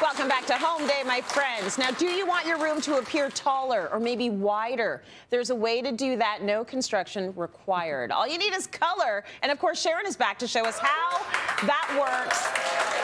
Welcome back to Home Day, my friends. Now, do you want your room to appear taller or maybe wider? There's a way to do that, no construction required. All you need is color. And of course, Sharon is back to show us how that works.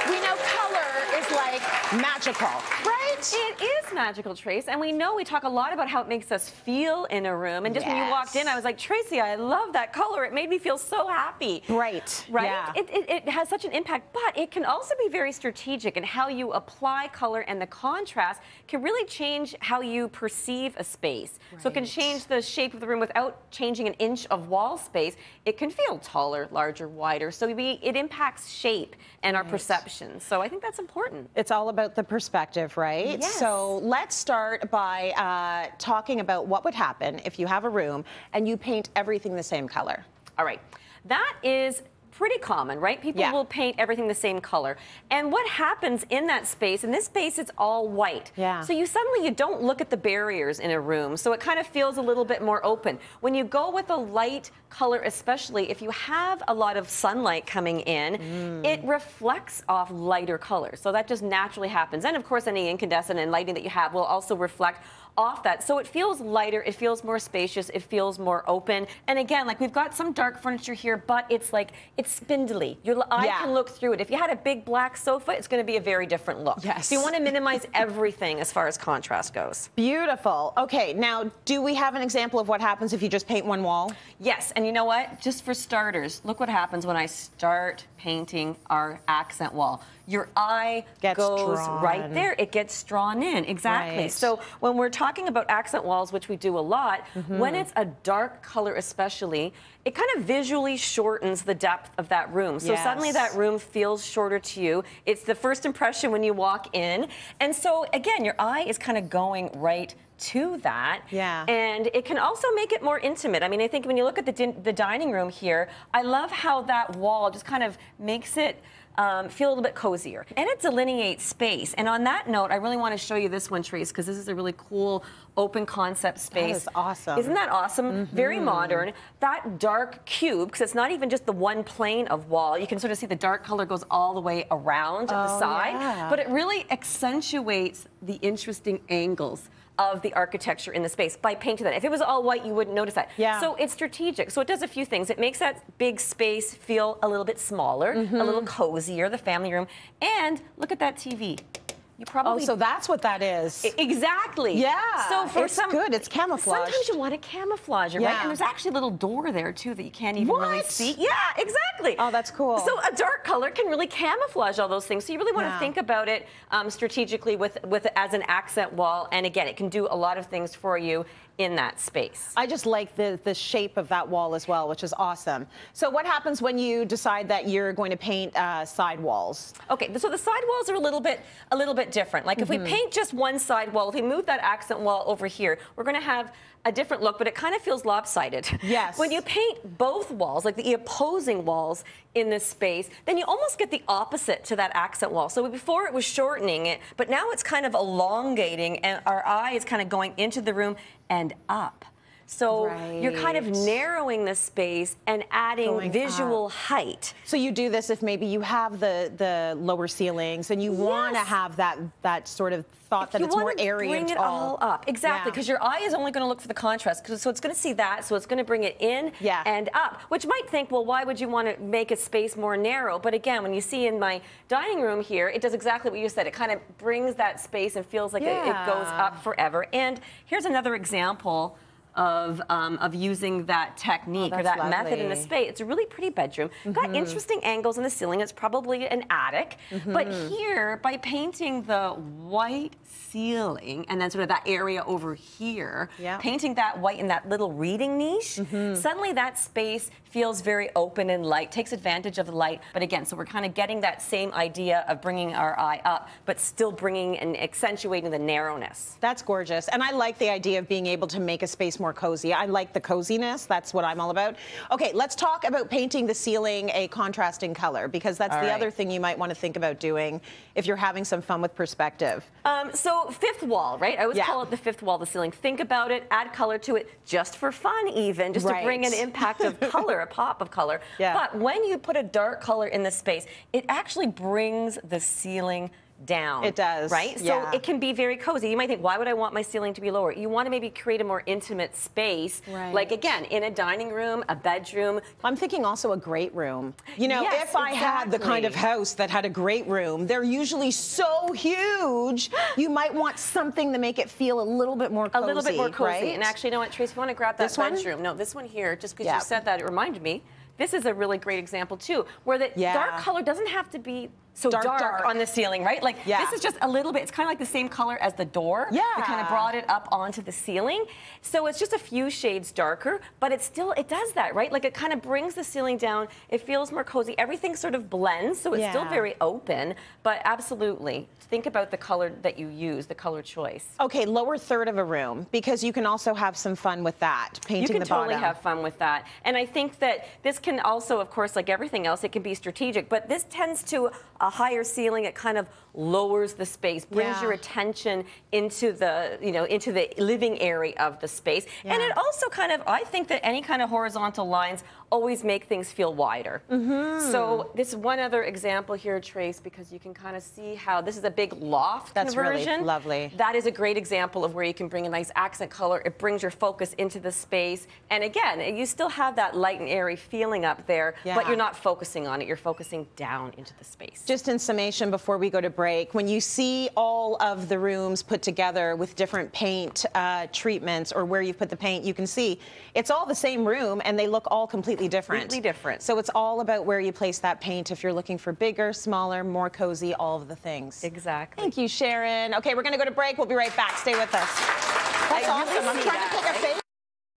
We know color is like magical, right? It is magical, Trace. And we know we talk a lot about how it makes us feel in a room. And just when you walked in, I was like, Tracy, I love that color. It made me feel so happy. Right. Right? Yeah. It has such an impact, but it can also be very strategic in how you apply color, and the contrast can really change how you perceive a space. Right. So it can change the shape of the room without changing an inch of wall space. It can feel taller, larger, wider. So it impacts shape and our perception. So I think that's important. It's all about the perspective, right? Yes. So let's start by talking about what would happen if you have a room and you paint everything the same color. All right. That is pretty common, right? People will paint everything the same color. And what happens in that space, in this space it's all white. Yeah. So you don't look at the barriers in a room. So it kind of feels a little bit more open. When you go with a light color, especially if you have a lot of sunlight coming in, it reflects off lighter colors. So that just naturally happens. And of course, any incandescent and lighting that you have will also reflect off that. So it feels lighter, it feels more spacious, it feels more open. And again, like we've got some dark furniture here, but it's spindly. Your eye can look through it. If you had a big black sofa, it's going to be a very different look. Yes. So you want to minimize everything as far as contrast goes. Beautiful. Okay, now do we have an example of what happens if you just paint one wall? Yes, and you know what? Just for starters, look what happens when I start painting our accent wall. Your eye goes right there. It gets drawn in. Exactly. Right. So when we're talking about accent walls, which we do a lot, when it's a dark color especially, it kind of visually shortens the depth of that room. So suddenly that room feels shorter to you. It's the first impression when you walk in. And so again, your eye is kind of going right to that. Yeah. And it can also make it more intimate. I mean, I think when you look at the dining room here, I love how that wall just kind of makes it feel a little bit cozier. And it delineates space. And on that note, I really want to show you this one, Trace, because this is a really cool open concept space. That is awesome. Isn't that awesome? Very modern. That dark cube, because it's not even just the one plane of wall. You can sort of see the dark color goes all the way around the side. But it really accentuates the interesting angles of the architecture in the space by painting that. If it was all white, you wouldn't notice that. Yeah. So it's strategic. So it does a few things. It makes that big space feel a little bit smaller, a little cozier, the family room. And look at that TV. You probably so that's what that is. Exactly. Yeah. So for it's good. It's camouflage. Sometimes you want to camouflage it, right? And there's actually a little door there too that you can't even really see. Yeah, exactly. Oh, that's cool. So a dark color can really camouflage all those things. So you really want to think about it strategically with as an accent wall. And again, it can do a lot of things for you in that space. I just like the shape of that wall as well, which is awesome. So what happens when you decide that you're going to paint side walls? Okay, so the side walls are a little bit different. Like if we paint just one side wall, if we move that accent wall over here, we're going to have a different look, but it kind of feels lopsided. Yes. When you paint both walls, like the opposing walls in this space, then you almost get the opposite to that accent wall. So before it was shortening it, but now it's kind of elongating, and our eye is kind of going into the room and up. So you're kind of narrowing the space and adding visual height. So you do this if maybe you have the lower ceilings and you want to have that sort of thought that it's more airy and tall. Bring it all up. Exactly, because your eye is only going to look for the contrast. So it's going to see that, so it's going to bring it in and up, which might think, well, why would you want to make a space more narrow? But again, when you see in my dining room here, it does exactly what you said. It kind of brings that space and feels like it goes up forever. And here's another example of using that technique or that method in a space. It's a really pretty bedroom. Got interesting angles in the ceiling. It's probably an attic. But here, by painting the white ceiling and then sort of that area over here, painting that white in that little reading niche, suddenly that space feels very open and light, takes advantage of the light. But again, so we're kind of getting that same idea of bringing our eye up, but still bringing and accentuating the narrowness. That's gorgeous. And I like the idea of being able to make a space more cozy. I like the coziness. That's what I'm all about. Okay, let's talk about painting the ceiling a contrasting color, because that's the other thing you might want to think about doing if you're having some fun with perspective. So fifth wall, right? I always call it the fifth wall, the ceiling. Think about it, add color to it, just for fun even, just to bring an impact of color, a pop of color. But when you put a dark color in the space, it actually brings the ceiling down. It does. Right? Yeah. So it can be very cozy. You might think, why would I want my ceiling to be lower? You want to maybe create a more intimate space. Right. Like, again, in a dining room, a bedroom. I'm thinking also a great room. You know, yes, if I had the kind of house that had a great room, they're usually so huge, you might want something to make it feel a little bit more cozy. A little bit more cozy. Right? And actually, you know what, Trace, if you want to grab that This one? bedroom. No, this one here, just because you said that, it reminded me. This is a really great example, too, where the dark color doesn't have to be so dark on the ceiling, right? Like, this is just a little bit, it's kind of like the same color as the door. Yeah. We kind of brought it up onto the ceiling. So it's just a few shades darker, but it does that, right? Like, it kind of brings the ceiling down. It feels more cozy. Everything sort of blends, so it's still very open, but absolutely. Think about the color that you use, the color choice. Okay, lower third of a room, because you can also have some fun with that, painting the bottom. You can totally have fun with that. And I think that this can also, of course, like everything else, it can be strategic, but this tends to a higher ceiling. It kind of lowers the space, brings your attention into the, into the living area of the space. And it also kind of, I think that any kind of horizontal lines always make things feel wider. So this one other example here, Trace, because you can kind of see how this is a big loft conversion. Really lovely. That is a great example of where you can bring a nice accent color. It brings your focus into the space. And again, you still have that light and airy feeling up there, but you're not focusing on it. You're focusing down into the space. Just in summation before we go to break, when you see all of the rooms put together with different paint treatments or where you've put the paint, you can see it's all the same room and they look all completely different. Completely different. So it's all about where you place that paint if you're looking for bigger, smaller, more cozy, all of the things. Exactly. Thank you, Sharon. Okay, we're going to go to break. We'll be right back. Stay with us. That's awesome. I'm trying to pick a favorite.